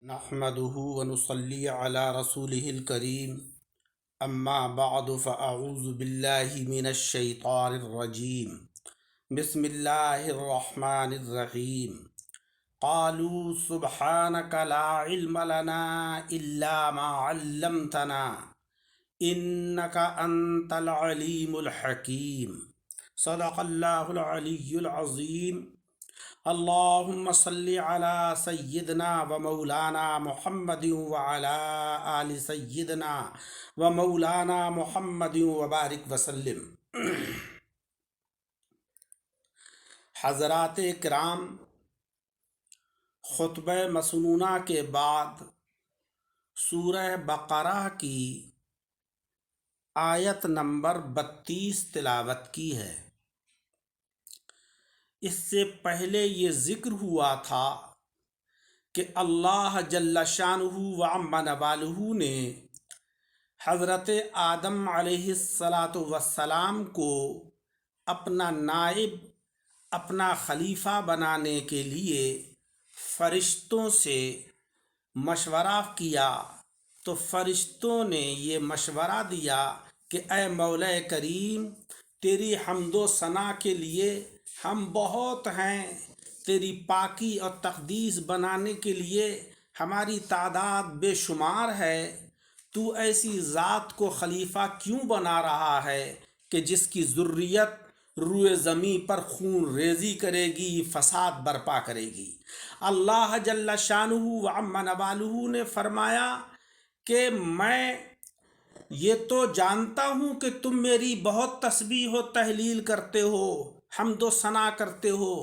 نحمده ونصلي على رسوله الكريم اما بعد فاعوذ بالله من الشيطان الرجيم بسم الله الرحمن الرحيم قالوا سبحانك لا علم لنا الا ما علمتنا انك انت العليم الحكيم صدق الله العلي العظيم اللهم صل على سيدنا ومولانا محمد وعلى آل سيدنا ومولانا محمد وبارک وسلم۔ حضرات کرام، خطبہ مسنونہ کے بعد سورہ بقرہ کی آیت نمبر 32 تلاوت کی ہے۔ اس سے پہلے یہ ذکر ہوا تھا کہ اللہ جل شانہ و عم نوالہ نے حضرت آدم علیہ السلام کو اپنا نائب، اپنا خلیفہ بنانے کے لیے فرشتوں سے مشورہ کیا، تو فرشتوں نے یہ مشورہ دیا کہ اے مولا کریم، تیری حمد و ثنا کے لیے ہم بہت ہیں، تیری پاکی اور تقدیس بنانے کے لیے ہماری تعداد بے شمار ہے۔ تو ایسی ذات کو خلیفہ کیوں بنا رہا ہے کہ جس کی ذریت روئے زمین پر خون ریزی کرے گی، فساد برپا کرے گی؟ اللہ جل شانہ و عم نوالہ نے فرمایا کہ میں یہ تو جانتا ہوں کہ تم میری بہت تسبیح و تہلیل کرتے ہو، حمد و ثنا کرتے ہو،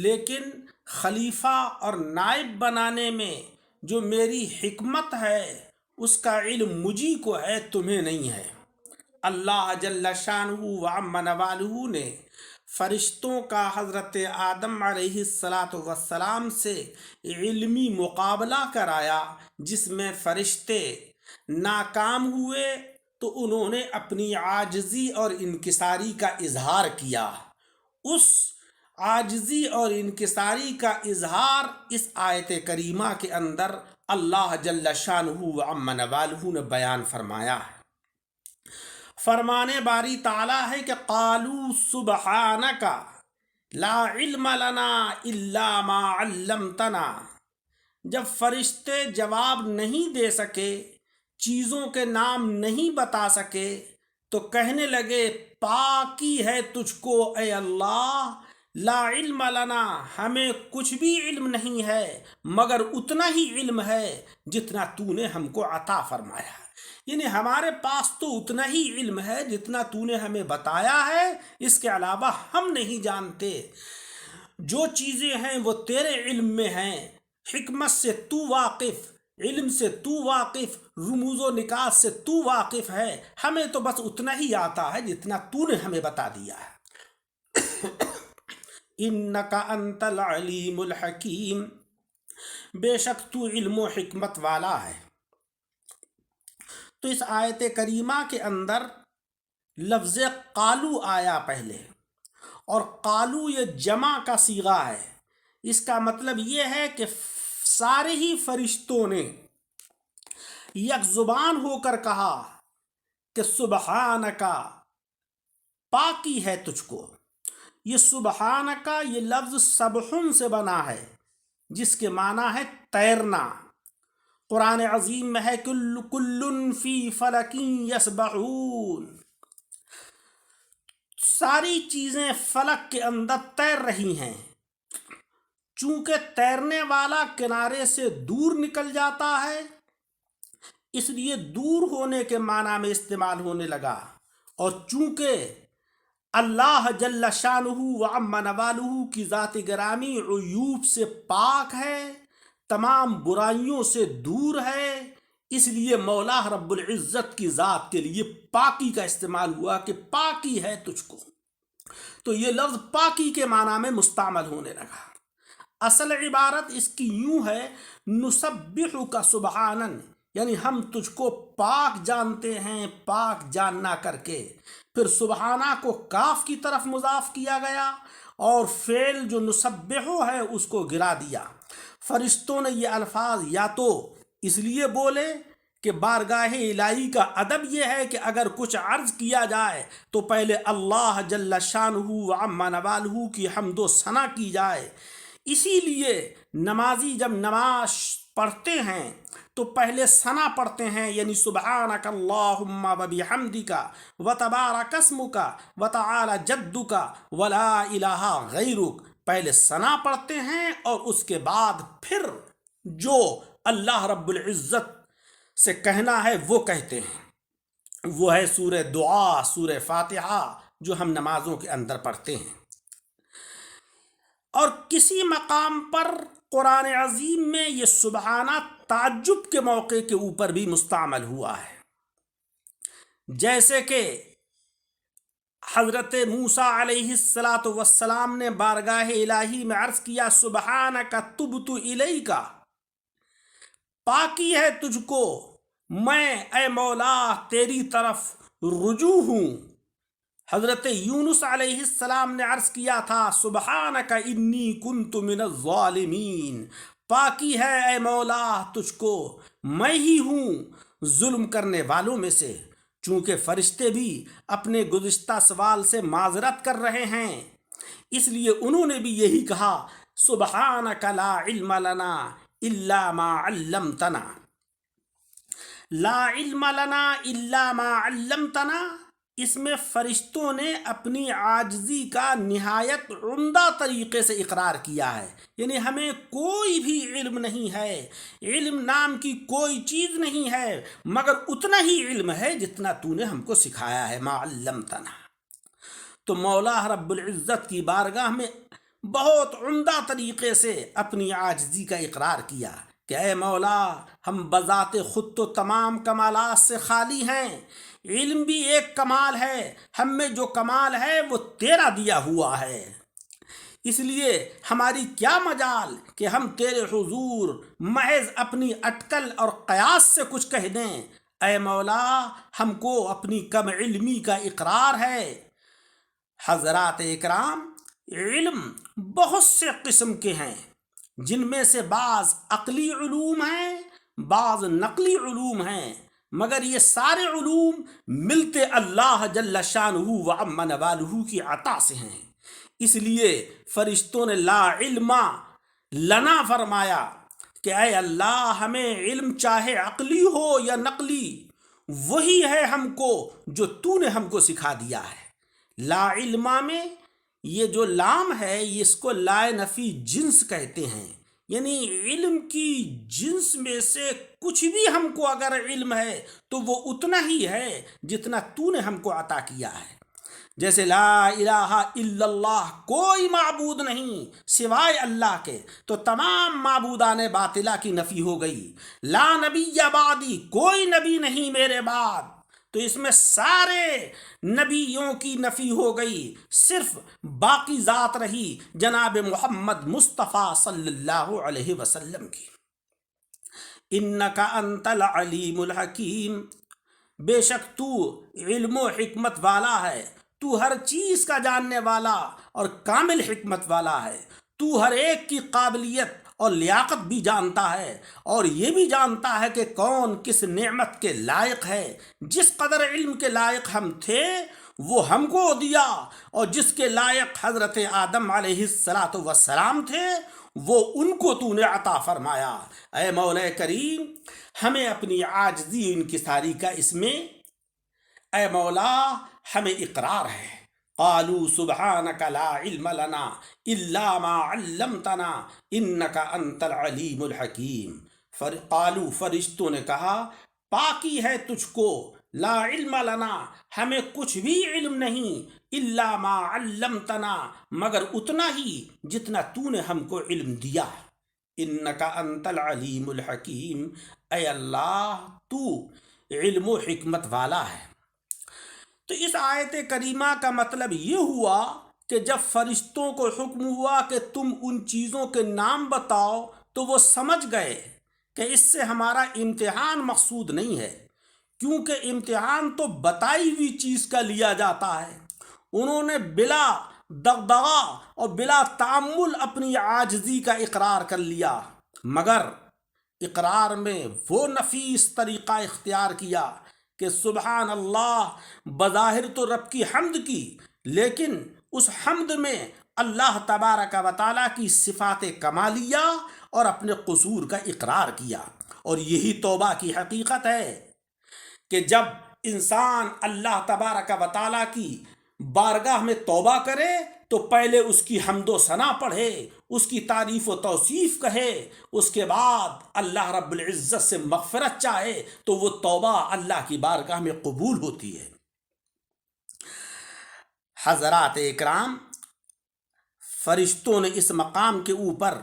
لیکن خلیفہ اور نائب بنانے میں جو میری حکمت ہے اس کا علم مجھی کو ہے، تمہیں نہیں ہے۔ اللہ جل شانہ و عم نوالہ نے فرشتوں کا حضرت آدم علیہ السلام سے علمی مقابلہ کرایا، جس میں فرشتے ناکام ہوئے تو انہوں نے اپنی عاجزی اور انکساری کا اظہار کیا۔ اس عاجزی اور انکساری کا اظہار اس آیت کریمہ کے اندر اللہ جل شانہ و عم نوالہ نے بیان فرمایا ہے۔ فرمانے باری تعالیٰ ہے کہ قالوا سبحانک لا علم لنا الا ما علمتنا۔ جب فرشتے جواب نہیں دے سکے، چیزوں کے نام نہیں بتا سکے، تو کہنے لگے پاکی ہے تجھ کو اے اللہ، لا علم لنا، ہمیں کچھ بھی علم نہیں ہے مگر اتنا ہی علم ہے جتنا تو نے ہم کو عطا فرمایا۔ یعنی ہمارے پاس تو اتنا ہی علم ہے جتنا تو نے ہمیں بتایا ہے، اس کے علاوہ ہم نہیں جانتے۔ جو چیزیں ہیں وہ تیرے علم میں ہیں، حکمت سے تو واقف، علم سے تو واقف، رموز و نکات سے تو واقف ہے، ہمیں تو بس اتنا ہی آتا ہے جتنا تو نے ہمیں بتا دیا ہے۔ انک انت العلیم الحکیم، بے شک تو علم و حکمت والا ہے۔ تو اس آیت کریمہ کے اندر لفظ قالو آیا پہلے، اور قالو یہ جمع کا صیغہ ہے۔ اس کا مطلب یہ ہے کہ سارے ہی فرشتوں نے یک زبان ہو کر کہا کہ سبحانکا، پاکی ہے تجھ کو۔ یہ سبحانکا یہ لفظ سبحن سے بنا ہے، جس کے معنی ہے تیرنا۔ قرآن عظیم میں ہے کل فی فلک یسبحون، ساری چیزیں فلک کے اندر تیر رہی ہیں۔ چونکہ تیرنے والا کنارے سے دور نکل جاتا ہے، اس لیے دور ہونے کے معنی میں استعمال ہونے لگا، اور چونکہ اللہ جل شانہ و عم نوالہ کی ذات گرامی عیوب سے پاک ہے، تمام برائیوں سے دور ہے، اس لیے مولا رب العزت کی ذات کے لیے پاکی کا استعمال ہوا کہ پاکی ہے تجھ کو۔ تو یہ لفظ پاکی کے معنی میں مستعمل ہونے لگا۔ اصل عبارت اس کی یوں ہے نسبحک سبحانن، یعنی ہم تجھ کو پاک جانتے ہیں، پاک جاننا کر کے۔ پھر سبحانہ کو کاف کی طرف مضاف کیا گیا، اور فعل جو نسبحو ہے اس کو گرا دیا۔ فرشتوں نے یہ الفاظ یا تو اس لیے بولے کہ بارگاہ الہی کا ادب یہ ہے کہ اگر کچھ عرض کیا جائے تو پہلے اللہ جل شانہ و عم نوالہ کی حمد و ثنا کی جائے. اسی لیے نمازی جب نماز پڑھتے ہیں تو پہلے ثنا پڑھتے ہیں، یعنی سبحانک اللہم و بحمدک و تبارک اسمک و تعالی جدک و لا الہ غیرک. پہلے ثنا پڑھتے ہیں اور اس کے بعد پھر جو اللہ رب العزت سے کہنا ہے وہ کہتے ہیں. وہ ہے سورہ دعا، سورہ فاتحہ جو ہم نمازوں کے اندر پڑھتے ہیں. اور کسی مقام پر قرآن عظیم میں یہ سبحانہ تعجب کے موقع کے اوپر بھی مستعمل ہوا ہے، جیسے کہ حضرت موسیٰ علیہ السلام نے بارگاہ الہی میں عرض کیا سبحانک تبت الیک، پاکی ہے تجھ کو، میں اے مولا تیری طرف رجوع ہوں. حضرت یونس علیہ السلام نے عرض کیا تھا سبحانک انی کنت من الظالمین، پاکی ہے اے مولا تجھ کو، میں ہی ہوں ظلم کرنے والوں میں سے. چونکہ فرشتے بھی اپنے گزشتہ سوال سے معذرت کر رہے ہیں، اس لیے انہوں نے بھی یہی کہا سبحانک لا علم لنا الا ما علمتنا. لا علم لنا الا ما علمتنا، اس میں فرشتوں نے اپنی عاجزی کا نہایت عمدہ طریقے سے اقرار کیا ہے، یعنی ہمیں کوئی بھی علم نہیں ہے، علم نام کی کوئی چیز نہیں ہے، مگر اتنا ہی علم ہے جتنا تو نے ہم کو سکھایا ہے، ما علمتنا. تو مولا رب العزت کی بارگاہ میں بہت عمدہ طریقے سے اپنی عاجزی کا اقرار کیا کہ اے مولا ہم بذات خود تو تمام کمالات سے خالی ہیں، علم بھی ایک کمال ہے، ہم میں جو کمال ہے وہ تیرا دیا ہوا ہے، اس لیے ہماری کیا مجال کہ ہم تیرے حضور محض اپنی اٹکل اور قیاس سے کچھ کہہ دیں. اے مولا ہم کو اپنی کم علمی کا اقرار ہے. حضرات اکرام، علم بہت سے قسم کے ہیں، جن میں سے بعض عقلی علوم ہیں، بعض نقلی علوم ہیں، مگر یہ سارے علوم ملتے اللہ جل شانہ و عم نوالہ کی عطا سے ہیں. اس لیے فرشتوں نے لا علم لنا فرمایا کہ اے اللہ ہمیں علم چاہے عقلی ہو یا نقلی وہی ہے ہم کو جو تو نے ہم کو سکھا دیا ہے. لا علم میں یہ جو لام ہے اس کو لا نفی جنس کہتے ہیں، یعنی علم کی جنس میں سے کچھ بھی ہم کو اگر علم ہے تو وہ اتنا ہی ہے جتنا تو نے ہم کو عطا کیا ہے. جیسے لا الہ الا اللہ، کوئی معبود نہیں سوائے اللہ کے، تو تمام معبودان باطلہ کی نفی ہو گئی. لا نبی بعدی، کوئی نبی نہیں میرے بعد، تو اس میں سارے نبیوں کی نفی ہو گئی، صرف باقی ذات رہی جناب محمد مصطفیٰ صلی اللہ علیہ وسلم کی. انک انت العلیم الحکیم، بے شک تو علم و حکمت والا ہے، تو ہر چیز کا جاننے والا اور کامل حکمت والا ہے. تو ہر ایک کی قابلیت اور لیاقت بھی جانتا ہے، اور یہ بھی جانتا ہے کہ کون کس نعمت کے لائق ہے. جس قدر علم کے لائق ہم تھے وہ ہم کو دیا، اور جس کے لائق حضرت آدم علیہ السلام تھے وہ ان کو تو نے عطا فرمایا. اے مولا کریم ہمیں اپنی عاجزی انکساری کا اس میں اے مولا ہمیں اقرار ہے. قالوا سبحانک لا علم لنا الا ما علمتنا انک انت العلیم الحکیم. قالوا، فرشتوں نے کہا پاکی ہے تجھ کو، لا علم لنا ہمیں کچھ بھی علم نہیں، الا ما علمتنا مگر اتنا ہی جتنا تو نے ہم کو علم دیا. انک انت العلیم الحکیم، اے اللہ تو علم و حکمت والا ہے. تو اس آیت کریمہ کا مطلب یہ ہوا کہ جب فرشتوں کو حکم ہوا کہ تم ان چیزوں کے نام بتاؤ تو وہ سمجھ گئے کہ اس سے ہمارا امتحان مقصود نہیں ہے، کیونکہ امتحان تو بتائی ہوئی چیز کا لیا جاتا ہے. انہوں نے بلا دغدغہ اور بلا تعمل اپنی عاجزی کا اقرار کر لیا مگر اقرار میں وہ نفیس طریقہ اختیار کیا کہ سبحان اللہ، بظاہر تو رب کی حمد کی، لیکن اس حمد میں اللہ تبارک و تعالیٰ کی صفات کمالیہ اور اپنے قصور کا اقرار کیا۔ اور یہی توبہ کی حقیقت ہے کہ جب انسان اللہ تبارک و تعالیٰ کی بارگاہ میں توبہ کرے تو پہلے اس کی حمد و ثنا پڑھے، اس کی تعریف و توصیف کہے، اس کے بعد اللہ رب العزت سے مغفرت چاہے تو وہ توبہ اللہ کی بارگاہ میں قبول ہوتی ہے۔ حضرات اکرام، فرشتوں نے اس مقام کے اوپر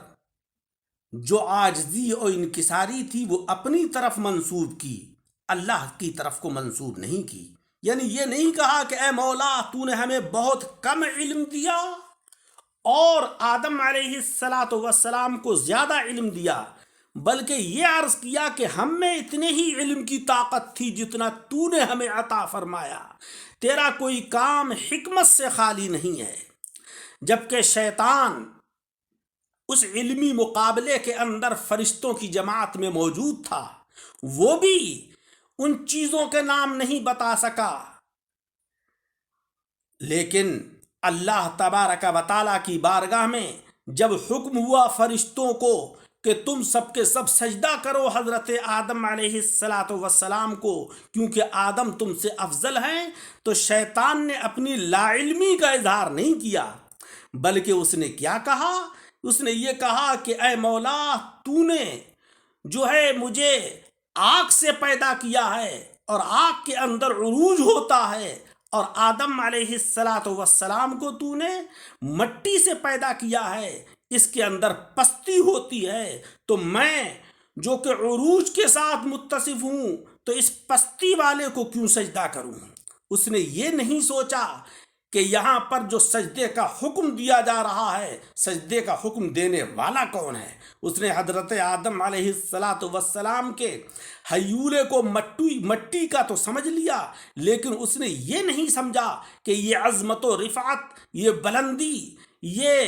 جو عاجزی اور انکساری تھی وہ اپنی طرف منسوب کی، اللہ کی طرف کو منسوب نہیں کی۔ یعنی یہ نہیں کہا کہ اے مولا تو نے ہمیں بہت کم علم دیا اور آدم علیہ السلام کو زیادہ علم دیا، بلکہ یہ عرض کیا کہ ہم میں اتنے ہی علم کی طاقت تھی جتنا تو نے ہمیں عطا فرمایا، تیرا کوئی کام حکمت سے خالی نہیں ہے۔ جبکہ شیطان اس علمی مقابلے کے اندر فرشتوں کی جماعت میں موجود تھا، وہ بھی ان چیزوں کے نام نہیں بتا سکا، لیکن اللہ تبارک و تعالیٰ کی بارگاہ میں جب حکم ہوا فرشتوں کو کہ تم سب کے سب سجدہ کرو حضرت آدم علیہ السلام کو، کیونکہ آدم تم سے افضل ہیں، تو شیطان نے اپنی لا علمی کا اظہار نہیں کیا، بلکہ اس نے کیا کہا؟ اس نے یہ کہا کہ اے مولا تو نے جو ہے مجھے آگ سے پیدا کیا ہے اور آگ کے اندر عروج ہوتا ہے، اور آدم علیہ السلام کو تو نے مٹی سے پیدا کیا ہے، اس کے اندر پستی ہوتی ہے، تو میں جو کہ عروج کے ساتھ متصف ہوں تو اس پستی والے کو کیوں سجدہ کروں؟ اس نے یہ نہیں سوچا کہ یہاں پر جو سجدے کا حکم دیا جا رہا ہے، سجدے کا حکم دینے والا کون ہے۔ اس نے حضرت آدم علیہ السلام کے ہیولے کو مٹی کا تو سمجھ لیا، لیکن اس نے یہ نہیں سمجھا کہ یہ عظمت و رفعت، یہ بلندی، یہ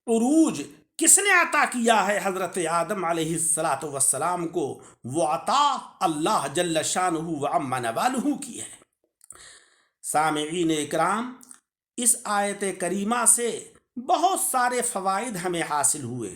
عروج کس نے عطا کیا ہے حضرت آدم علیہ السلام کو؟ وہ عطا اللہ جل شانہ و عم نوالہ کی ہے۔ سامعین اکرام، اس آیت کریمہ سے بہت سارے فوائد ہمیں حاصل ہوئے۔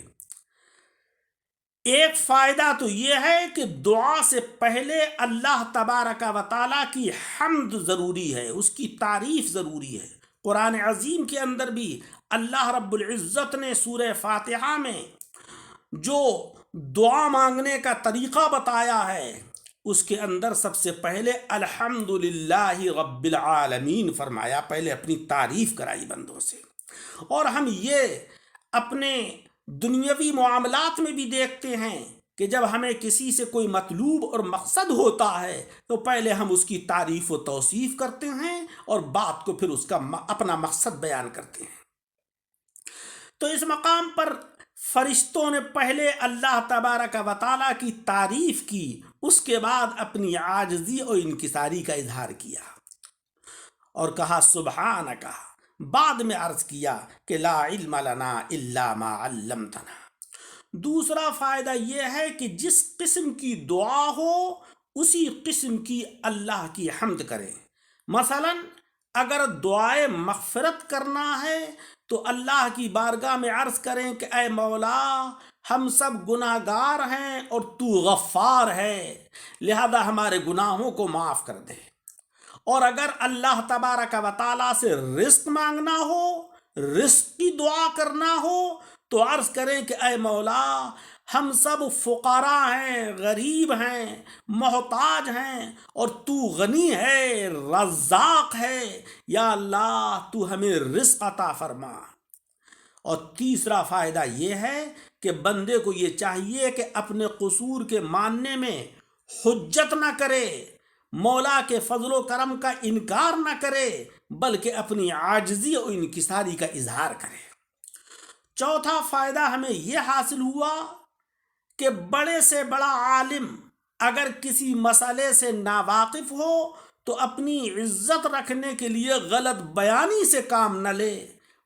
ایک فائدہ تو یہ ہے کہ دعا سے پہلے اللہ تبارک و تعالیٰ کی حمد ضروری ہے، اس کی تعریف ضروری ہے۔ قرآن عظیم کے اندر بھی اللہ رب العزت نے سورہ فاتحہ میں جو دعا مانگنے کا طریقہ بتایا ہے، اس کے اندر سب سے پہلے الحمدللہ رب العالمین فرمایا، پہلے اپنی تعریف کرائی بندوں سے۔ اور ہم یہ اپنے دنیاوی معاملات میں بھی دیکھتے ہیں کہ جب ہمیں کسی سے کوئی مطلوب اور مقصد ہوتا ہے تو پہلے ہم اس کی تعریف و توصیف کرتے ہیں اور بات کو پھر اس کا اپنا مقصد بیان کرتے ہیں۔ تو اس مقام پر فرشتوں نے پہلے اللہ تبارک و تعالیٰ کی تعریف کی، اس کے بعد اپنی عاجزی اور انکساری کا اظہار کیا اور کہا سبحانک، بعد میں عرض کیا کہ لا علم لنا الا ما علمتنا۔ دوسرا فائدہ یہ ہے کہ جس قسم کی دعا ہو اسی قسم کی اللہ کی حمد کریں۔ مثلا اگر دعائے مغفرت کرنا ہے تو اللہ کی بارگاہ میں عرض کریں کہ اے مولا ہم سب گناہ گار ہیں اور تو غفار ہے، لہذا ہمارے گناہوں کو معاف کر دے۔ اور اگر اللہ تبارک و تعالیٰ سے رزق مانگنا ہو، رزق کی دعا کرنا ہو تو عرض کریں کہ اے مولا ہم سب فقراء ہیں، غریب ہیں، محتاج ہیں، اور تو غنی ہے، رزاق ہے، یا اللہ تو ہمیں رزق عطا فرما۔ اور تیسرا فائدہ یہ ہے کہ بندے کو یہ چاہیے کہ اپنے قصور کے ماننے میں حجت نہ کرے، مولا کے فضل و کرم کا انکار نہ کرے، بلکہ اپنی عاجزی اور انکساری کا اظہار کرے۔ چوتھا فائدہ ہمیں یہ حاصل ہوا کہ بڑے سے بڑا عالم اگر کسی مسئلے سے ناواقف ہو تو اپنی عزت رکھنے کے لیے غلط بیانی سے کام نہ لے،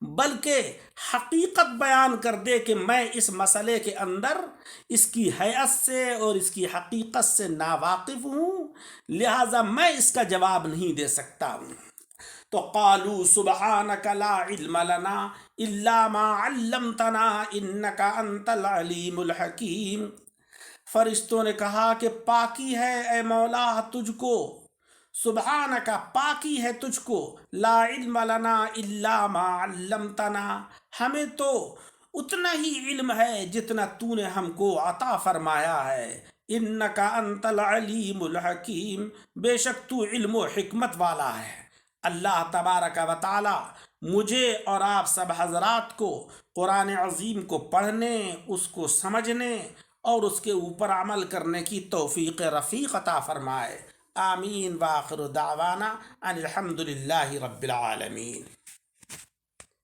بلکہ حقیقت بیان کر دے کہ میں اس مسئلے کے اندر اس کی حیثیت سے اور اس کی حقیقت سے ناواقف ہوں، لہذا میں اس کا جواب نہیں دے سکتا ہوں۔ تو قالوا سبحانک لا علم لنا الا ما علمتنا انک انت العلیم الحکیم۔ فرشتوں نے کہا کہ پاکی ہے اے مولا تجھ کو، سبحانک پاکی ہے تجھ کو، لا علم لنا الا ما علمتنا، ہمیں تو اتنا ہی علم ہے جتنا تو نے ہم کو عطا فرمایا ہے، انک انت العلیم الحکیم، بے شک تو علم و حکمت والا ہے۔ اللہ تبارک و تعالی مجھے اور آپ سب حضرات کو قرآن عظیم کو پڑھنے، اس کو سمجھنے اور اس کے اوپر عمل کرنے کی توفیق رفیق عطا فرمائے۔ آمین۔ وآخر دعوانا ان الحمد للہ رب العالمین۔